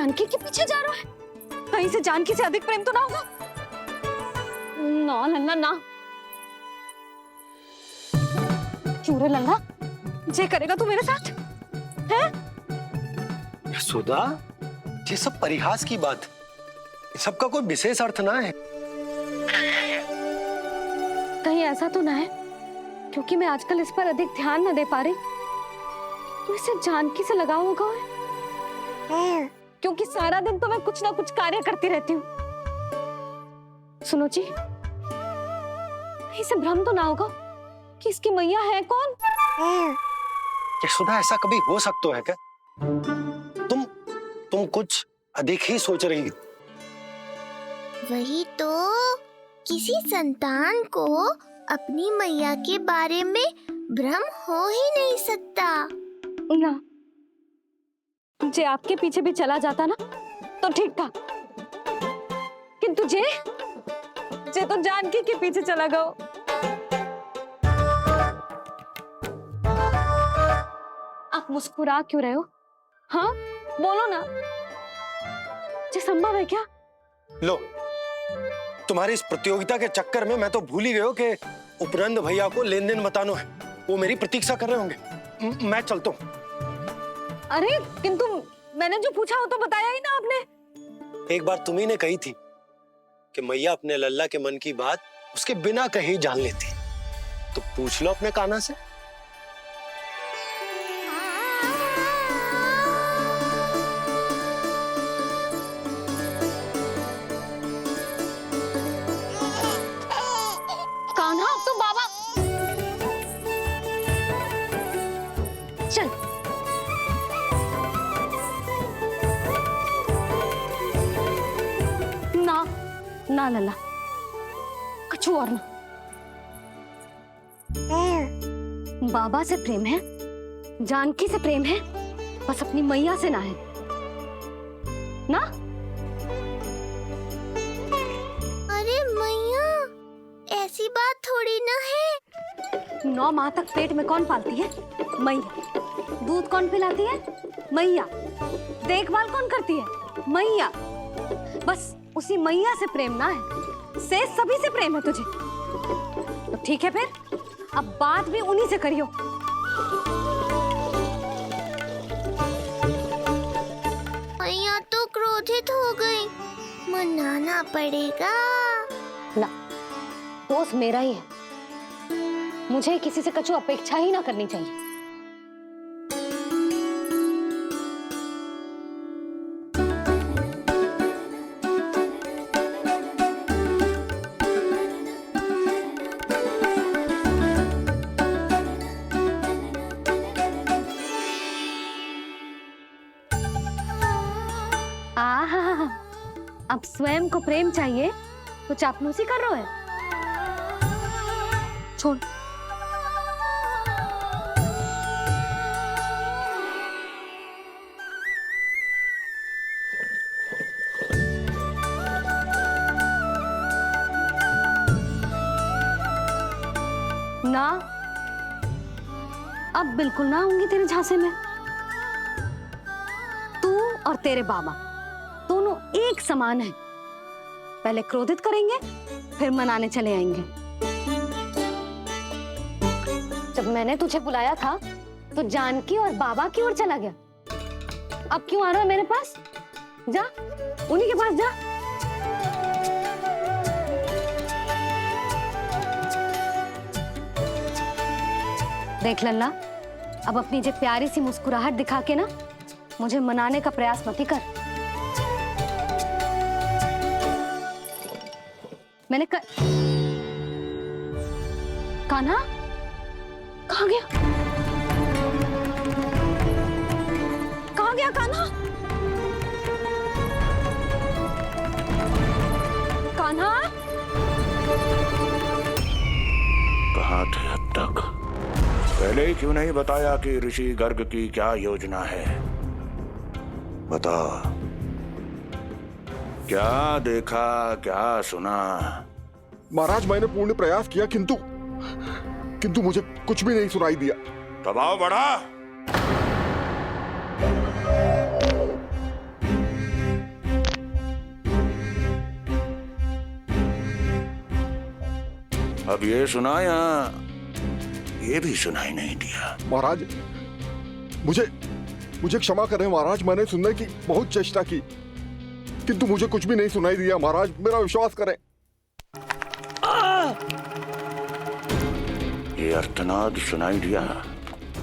जानकी के पीछे जा रहा है? कहीं से जानकी से अधिक प्रेम तो ना होगा? ना लल्ला ना। क्यों रे लल्ला, जे करेगा तू मेरे साथ है? सुधा, ये सब परिहास की बात, सबका कोई विशेष अर्थ ना है। कहीं ऐसा तो ना है क्योंकि मैं आजकल इस पर अधिक ध्यान न दे पा रही तो इसे जानकी से लगाव होगा? क्योंकि सारा दिन तो मैं कुछ ना कुछ कार्य करती रहती हूँ। सुनो जी, इसे भ्रम तो ना होगा कि इसकी मैया है कौन? सुधा, ऐसा कभी हो सकता है क्या? तुम कुछ अधिक ही सोच रही हो। वही तो, किसी संतान को अपनी मैया के बारे में भ्रम हो ही नहीं सकता ना। जे आपके पीछे भी चला जाता ना तो ठीक था, किंतु जे तो जानकी के पीछे चला गया। आप मुस्कुरा क्यों रहे हो? हाँ बोलो ना, ये संभव है क्या? लो, तुम्हारी इस प्रतियोगिता के चक्कर में मैं तो भूल ही गया हूं कि उपनंद भैया को लेन देन बताना है। वो मेरी प्रतीक्षा कर रहे होंगे। मैं चलता हूँ। अरे किंतु मैंने जो पूछा वो तो बताया ही ना आपने। एक बार तुम्ही ने कही थी कि मैया अपने लल्ला के मन की बात उसके बिना कहीं जान लेती, तो पूछ लो अपने कान्हा से। कान्हा तो बाबा चल। ना ना लल्ला, कछु और ना। बाबा से प्रेम है, जानकी से प्रेम है, बस अपनी मैया से ना है ना। अरे मैया, ऐसी बात थोड़ी ना है। 9 माह तक पेट में कौन पालती है? मैया। दूध कौन पिलाती है? मैया। देखभाल कौन करती है? मैया। बस उसी मैया से प्रेम ना है, से सभी से प्रेम है तुझे। तो ठीक है फिर, अब बात भी उन्हीं से करियो। मैया तो क्रोधित हो गई, मनाना पड़ेगा। ना, दोस्त मेरा ही है, मुझे किसी से कछु अपेक्षा ही ना करनी चाहिए। आहा, अब स्वयं को प्रेम चाहिए तो चापलूसी कर रहे हो? छोड़। ना, अब बिल्कुल ना आऊंगी तेरे झांसे में। तू और तेरे बाबा दोनों एक समान हैं। पहले क्रोधित करेंगे, फिर मनाने चले आएंगे। जब मैंने तुझे बुलाया था तो जानकी और बाबा की ओर चला गया। अब क्यों आ रहा है मेरे पास? जा, उन्हीं के पास जा। देख लल्ला, अब अपनी जो प्यारी सी मुस्कुराहट दिखा के ना मुझे मनाने का प्रयास मत ही कर। मैंने कान्हा कहाँ गया? कहाँ गया कान्हा? कान्हा कहाँ थे अब तक? पहले ही क्यों नहीं बताया कि ऋषि गर्ग की क्या योजना है? बता, क्या देखा, क्या सुना? महाराज, मैंने पूर्ण प्रयास किया किंतु मुझे कुछ भी नहीं सुनाई दिया। दबाव बढ़ा। अब ये सुनाया, ये भी सुनाई नहीं दिया। महाराज, मुझे क्षमा करें महाराज, मैंने सुनने की बहुत चेष्टा की किंतु मुझे कुछ भी नहीं सुनाई दिया। महाराज मेरा विश्वास करें। ये अर्थनाद सुनाई दिया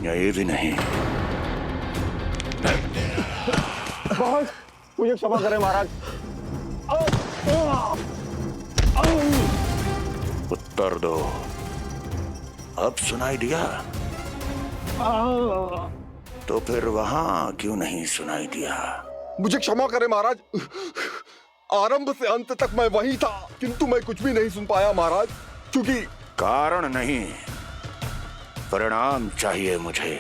या ये भी नहीं? महाराज मुझे क्षमा करें महाराज। उत्तर दो, अब सुनाई दिया? तो फिर वहां क्यों नहीं सुनाई दिया? मुझे क्षमा करें महाराज, आरंभ से अंत तक मैं वही था किंतु मैं कुछ भी नहीं सुन पाया महाराज, क्योंकि कारण नहीं, परिणाम चाहिए मुझे।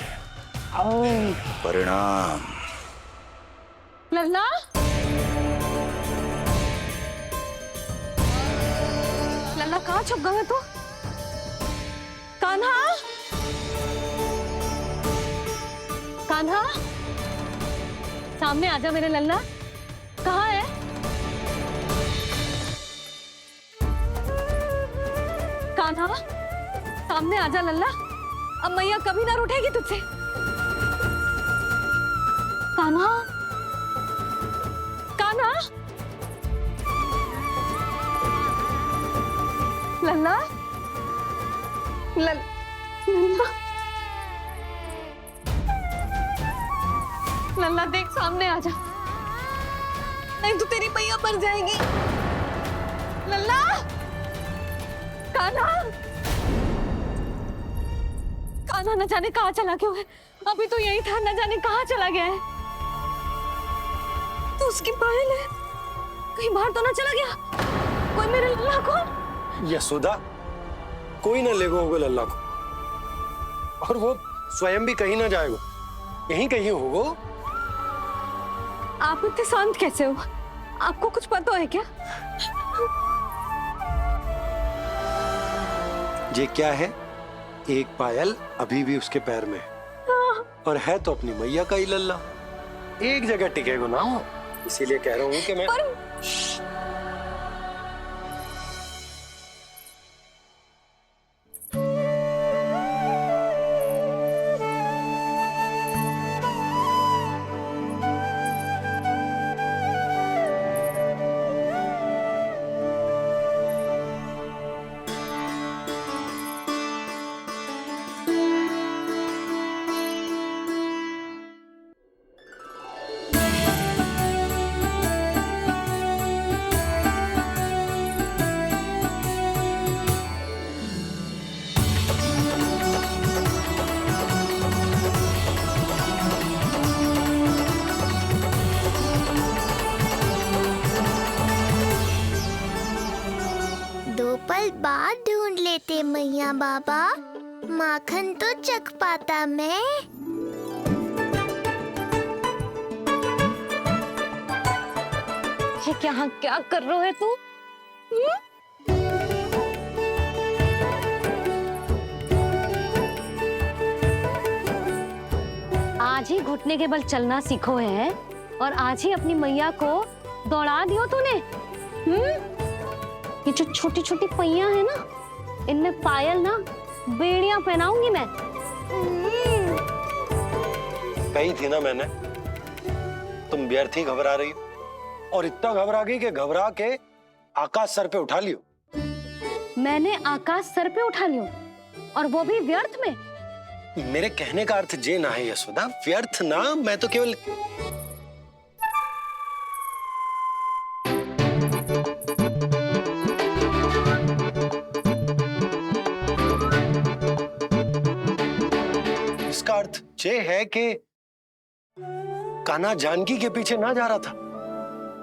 परिणाम। लल्ला, लल्ला कहाँ छुप गए तू? कान्हा, कान्हा, सामने आजा मेरे लल्ला। कहाँ है? कान्हा, सामने आजा लल्ला। अब मैया कभी ना रूठेगी तुझसे। कान्हा, कान्हा, लल्ला, लल्ला, लल्ला देख सामने आ जा, नहीं तो तेरी मैया मर जाएगी। लल्ला, कान्हा, कान्हा न जाने कहाँ चला क्यों है, अभी तो यही था, न जाने कहाँ चला गया है। तो उसकी पायल है, कहीं बाहर तो ना चला गया? कोई मेरे लल्ला को? यशोदा, कोई ना लेगा होगा लल्ला को, और वो स्वयं भी कहीं ना जाएगा, यहीं कहीं होगा। आप इतने शांत कैसे हो? आपको कुछ पता है क्या? ये क्या है? एक पायल अभी भी उसके पैर में है, और है तो अपनी मैया का ही लल्ला, एक जगह टिकेगा ना हो, इसीलिए कह रहा हूँ कि मैं पल बाद ढूंढ लेते मैया बाबा, माखन तो चख पाता मैं। ये क्या कर रहे है तू? आज ही घुटने के बल चलना सीखो है और आज ही अपनी मैया को दौड़ा दियो तूने। ये जो छोटी छोटी पहियां है ना, इनमें पायल ना बेड़ियां पहनाऊंगी मैं। कही थी ना मैंने, तुम व्यर्थ ही घबरा रही हो, और इतना घबरा गई कि घबरा के आकाश सर पे उठा लियो। मैंने आकाश सर पे उठा लियो, और वो भी व्यर्थ में? मेरे कहने का अर्थ जे ना है यशोदा, व्यर्थ ना, मैं तो केवल इसका अर्थ ये है कि कान्हा जानकी के पीछे ना जा रहा था।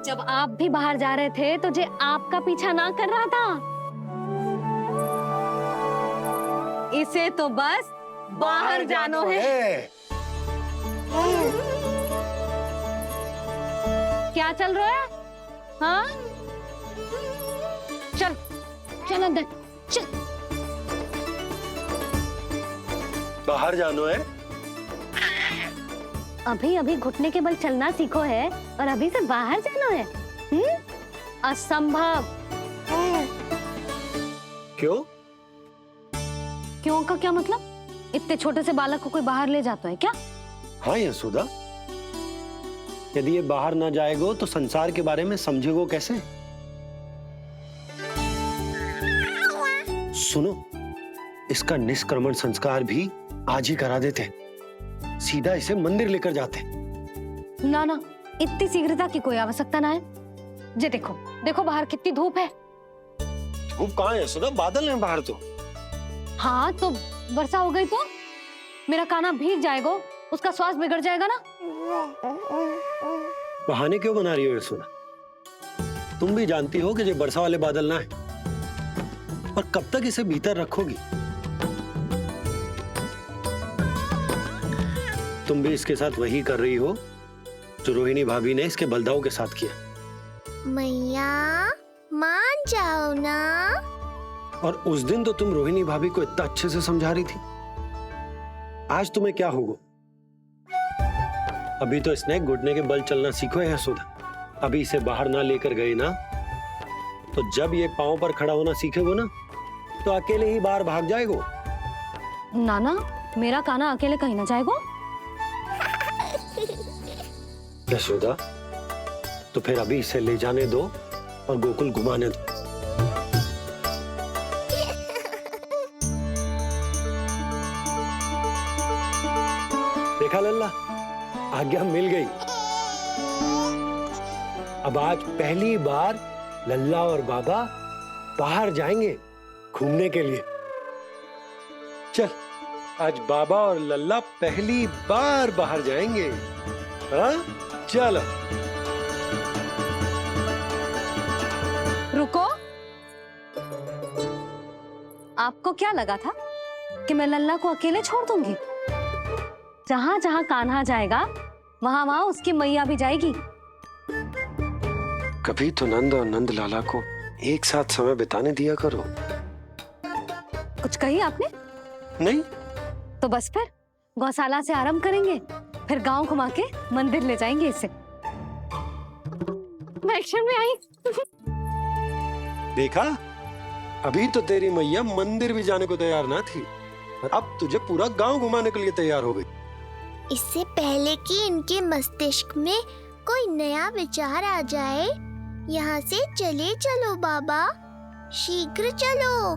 जब आप भी बाहर जा रहे थे तो जे आपका पीछा ना कर रहा था। इसे तो बस बाहर जानो है। क्या चल रहा है? हाँ, चल चल अंदर चल। बाहर जानो है? अभी अभी घुटने के बल चलना सीखो है और अभी से बाहर जाना है? असंभव। क्यों? क्यों का क्या मतलब? इतने छोटे से बालक को कोई बाहर ले जाता है क्या? हाँ यशोदा, यदि ये बाहर ना जाएगो तो संसार के बारे में समझेगो कैसे? सुनो, इसका निष्क्रमण संस्कार भी आज ही करा देते, सीधा इसे मंदिर लेकर जाते। ना ना, इतनी शीघ्रता की कोई आवश्यकता ना है। जे देखो देखो बाहर कितनी धूप है। धूप कहाँ है यशोदा? बादल हैं बाहर तो। हाँ तो वर्षा हो गई तो मेरा कान्हा भीग जाएगा, उसका स्वास्थ्य बिगड़ जाएगा ना। बहाने क्यों बना रही हो यशोदा? तुम भी जानती हो कि ये वर्षा वाले बादल ना है, और कब तक इसे भीतर रखोगी? तुम भी इसके साथ वही कर रही हो जो रोहिणी भाभी ने इसके बलदाऊ के साथ किया। मैया मान जाओ ना। और उस दिन तो तुम रोहिणी भाभी को इतना अच्छे से समझा रही थी, आज तुम्हें क्या होगा? अभी तो इसने घुटने के बल चलना सीखो है यशोदा। अभी इसे बाहर ना लेकर गए ना, तो जब ये पांव पर खड़ा होना सीखेगो ना, तो अकेले ही बाहर भाग जाएगो। नाना, मेरा कान्हा अकेले कहीं ना जाएगा। यशोदा, तो फिर अभी इसे ले जाने दो और गोकुल घुमाने दो। देखा लल्ला, आज्ञा मिल गई। अब आज पहली बार लल्ला और बाबा बाहर जाएंगे घूमने के लिए। चल, आज बाबा और लल्ला पहली बार बाहर जाएंगे। हाँ, चलो। रुको, आपको क्या लगा था कि मैं लल्ला को अकेले छोड़ दूंगी? जहां जहां कान्हा जाएगा वहां वहां उसकी मैया भी जाएगी। कभी तो नंद और नंद लाला को एक साथ समय बिताने दिया करो। कुछ कही आपने? नहीं? तो बस फिर गौशाला से आरंभ करेंगे, फिर गांव घुमा के मंदिर ले जाएंगे इसे। मैं एक्शन में आई। देखा, अभी तो तेरी मैया मंदिर भी जाने को तैयार ना थी, और अब तुझे पूरा गांव घुमाने के लिए तैयार हो गई। इससे पहले कि इनके मस्तिष्क में कोई नया विचार आ जाए, यहाँ से चले चलो बाबा, शीघ्र चलो।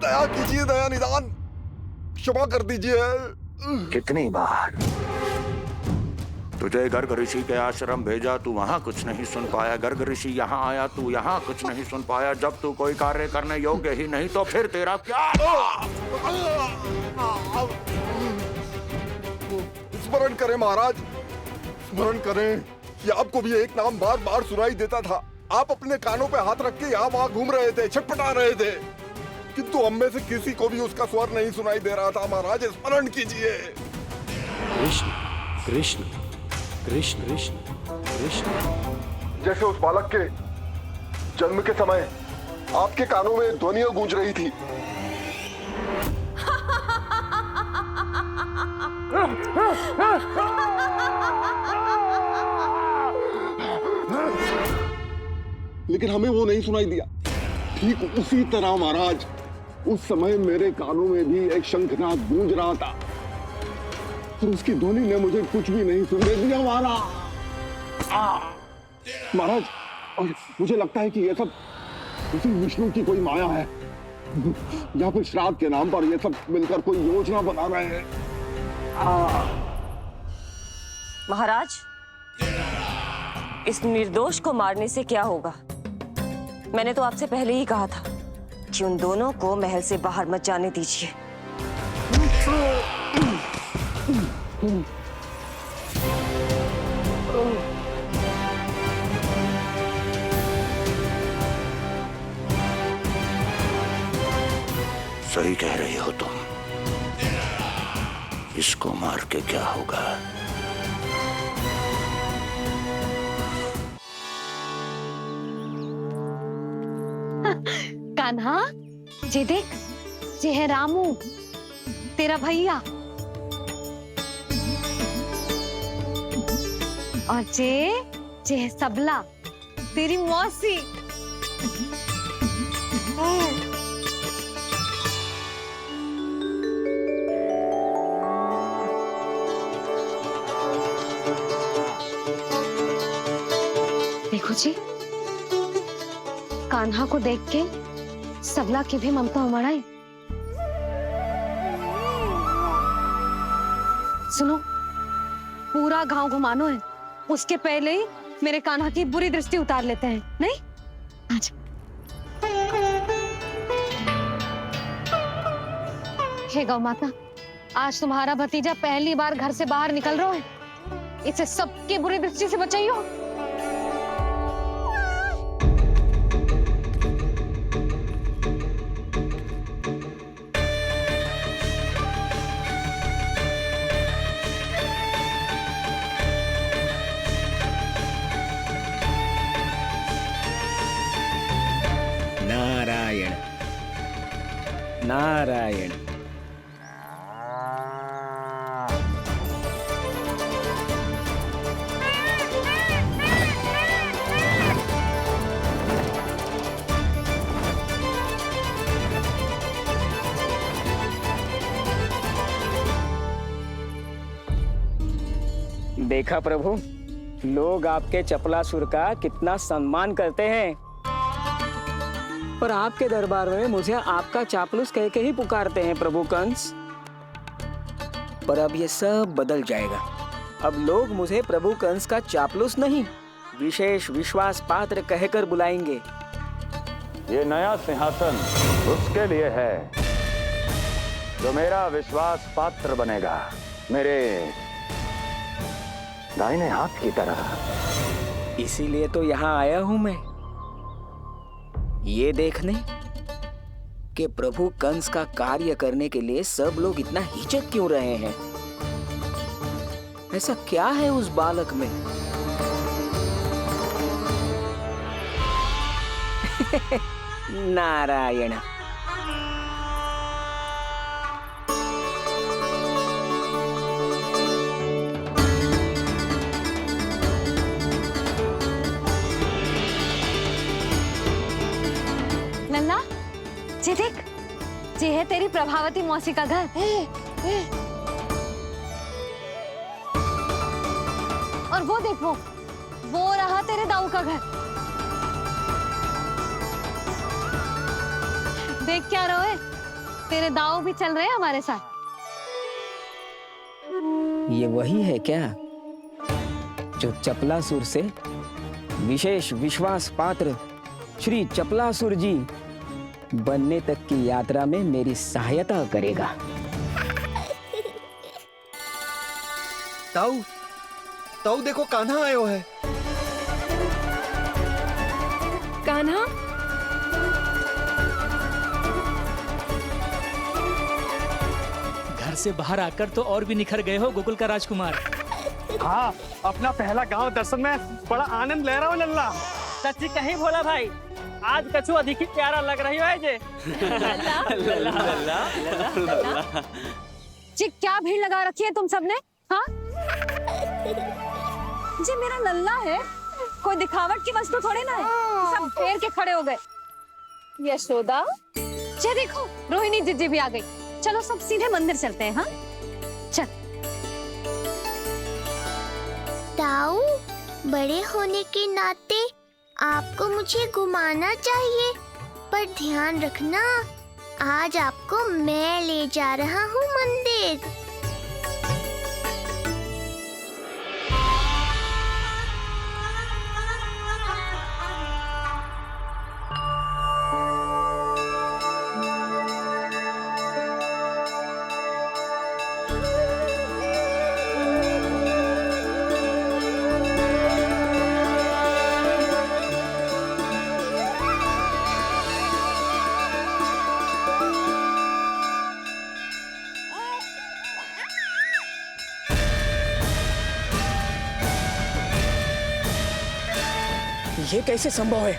दया कीजिए, दया निदान, क्षमा कर दीजिए। कितनी बार तुझे गर्ग ऋषि के आश्रम भेजा, तू वहाँ कुछ नहीं सुन पाया। गर्ग ऋषि यहाँ आया, तू यहाँ कुछ नहीं सुन पाया। जब तू कोई कार्य करने योग्य ही नहीं, तो फिर तेरा क्या? स्मरण करें महाराज, स्मरण करें कि आपको भी एक नाम बार बार सुनाई देता था। आप अपने कानों पे हाथ रख के यहाँ वहाँ घूम रहे थे, छटपटा रहे थे, किंतु हम में से किसी को भी उसका स्वर नहीं सुनाई दे रहा था। महाराज, स्मरण कीजिए। कृष्ण कृष्ण कृष्ण कृष्ण कृष्ण। जैसे उस बालक के जन्म के समय आपके कानों में ध्वनियां गूंज रही थी। लेकिन हमें वो नहीं सुनाई दिया। ठीक उसी तरह महाराज, उस समय मेरे कानों में भी एक शंखनाद गूंज रहा था, और उसकी ध्वनि ने मुझे कुछ भी नहीं सुनने दिया। महाराज, और मुझे लगता है कि ये सब उसी विष्णु की कोई माया है, या फिर श्राद्ध के नाम पर ये सब मिलकर कोई योजना बना रहे हैं। महाराज, इस निर्दोष को मारने से क्या होगा? मैंने तो आपसे पहले ही कहा था कि उन दोनों को महल से बाहर मत जाने दीजिए। सही कह रही हो तुम। इसको मार के क्या होगा? कान्हा, जे देख, जे है रामू, तेरा भैया, और जे है सबला, तेरी मौसी। चाची, कान्हा को देख के सबला की भी ममता उमड़ आई। सुनो, पूरा गांव घुमानो है, उसके पहले ही मेरे कान्हा की बुरी दृष्टि उतार लेते हैं, नहीं? अच्छा। हे गौ माता, आज तुम्हारा भतीजा पहली बार घर से बाहर निकल रहा है, इसे सबकी बुरी दृष्टि से बचाइयो। नारायण नारायण। देखा प्रभु, लोग आपके चपलासुर का कितना सम्मान करते हैं, पर आपके दरबार में मुझे आपका चापलूस कह के ही पुकारते हैं प्रभु कंस। पर अब ये सब बदल जाएगा। अब लोग मुझे प्रभु कंस का चापलूस नहीं, विशेष विश्वास पात्र कहकर बुलाएंगे। ये नया सिंहासन उसके लिए है जो मेरा विश्वास पात्र बनेगा, मेरे दाहिने हाथ की तरह। इसीलिए तो यहाँ आया हूं मैं, ये देखने कि प्रभु कंस का कार्य करने के लिए सब लोग इतना हिचक क्यों रहे हैं। ऐसा क्या है उस बालक में? नारायण। लल्ला, जी देख, ये है तेरी प्रभावती मौसी का घर। और वो देखो, वो रहा तेरे दाऊ का घर। देख क्या रहे, तेरे दाऊ भी चल रहे हैं हमारे साथ। ये वही है क्या जो चपलासुर से विशेष विश्वास पात्र श्री चपलासुर जी बनने तक की यात्रा में मेरी सहायता करेगा? ताऊ, ताऊ देखो कान्हा आयो है। कान्हा, घर से बाहर आकर तो और भी निखर गए हो गोकुल का राजकुमार। हाँ, अपना पहला गांव दर्शन में बड़ा आनंद ले रहा हूँ लल्ला। सच्ची कहीं भोला भाई, आज कछु अधिक ही प्यारा लग रही है जे। जी क्या भीड़ लगा रखी है तुम सबने? हाँ, जी मेरा लल्ला है, कोई दिखावट की वस्तु थोड़ी ना है। सब फेर के खड़े हो गए। यशोदा, ये देखो रोहिणी जीजी भी आ गई। चलो सब सीधे मंदिर चलते हैं। हाँ चल। ताऊ, बड़े होने के नाते आपको मुझे घुमाना चाहिए, पर ध्यान रखना, आज आपको मैं ले जा रहा हूँ मंदिर। ये कैसे संभव है?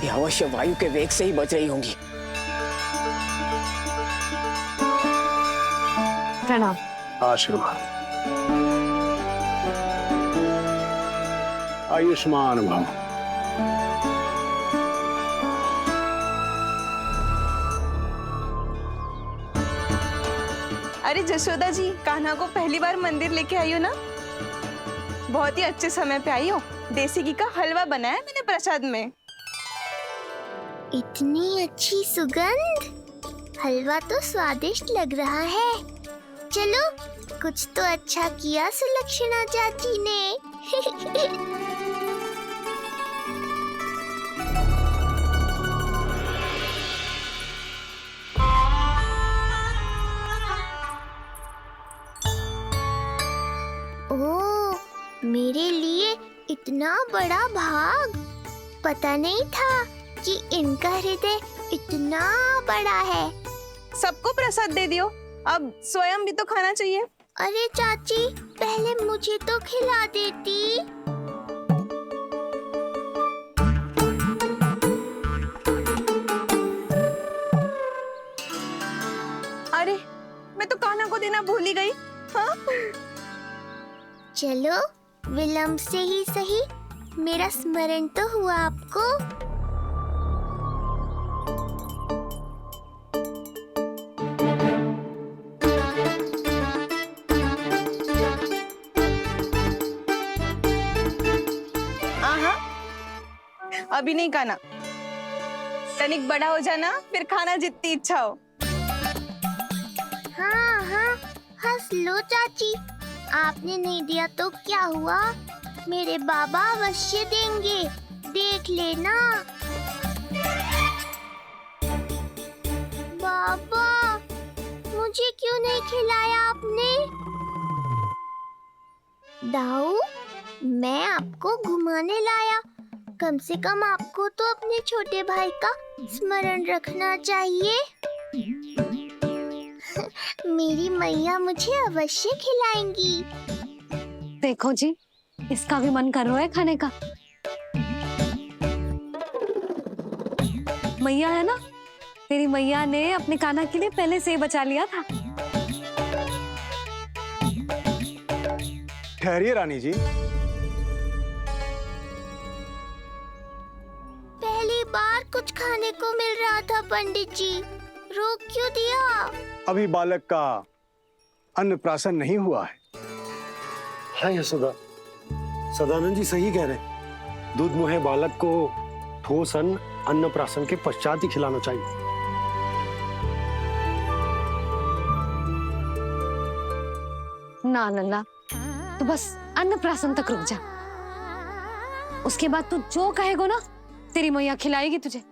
ये अवश्य वायु के वेग से ही बच रही होंगी। प्रणाम। आशीर्वाद। आयुष्मान भव। अरे जशोदा जी, कान्हा को पहली बार मंदिर लेके आई हो ना? बहुत ही अच्छे समय पे आई हो। देसी घी का हलवा बनाया मैंने प्रसाद में। इतनी अच्छी सुगंध, हलवा तो स्वादिष्ट लग रहा है। चलो, कुछ तो अच्छा किया सुलक्षणा चाची ने। ओह, मेरे लिए इतना बड़ा भाग। पता नहीं था कि इनका हृदय इतना बड़ा है। सबको प्रसाद दे दियो, अब स्वयं भी तो खाना चाहिए। अरे चाची, पहले मुझे तो खिला देती। अरे, मैं तो कान्हा को देना भूल ही गई। हाँ? चलो, विलंब से ही सही, मेरा स्मरण तो हुआ आपको। अभी नहीं खाना, तनिक बड़ा हो जाना, फिर खाना जितनी इच्छा हो। हाँ हाँ, हंस लो चाची। आपने नहीं दिया तो क्या हुआ, मेरे बाबा अवश्य देंगे, देख लेना। बाबा, मुझे क्यों नहीं खिलाया आपने? दाऊ, मैं आपको घुमाने लाया, कम से कम आपको तो अपने छोटे भाई का स्मरण रखना चाहिए। मेरी मैया मुझे अवश्य खिलाएंगी। देखो जी, इसका भी मन कर रहा है खाने का। मैया है ना, तेरी मैया ने अपने कान्हा के लिए पहले से ही बचा लिया था। ठहरिए रानी जी। पहली बार कुछ खाने को मिल रहा था पंडित जी, रोक क्यों दिया? अभी बालक का अन्नप्राशन नहीं हुआ है। हाँ यशोदा, सदानंद जी सही कह रहे। दूध मुहे बालक को ठोस अन्नप्राशन के पश्चात ही खिलाना चाहिए। ना लल्ला, तो बस अन्नप्राशन तक रुक जा, उसके बाद तू जो कहेगो ना, तेरी मैया खिलाएगी तुझे।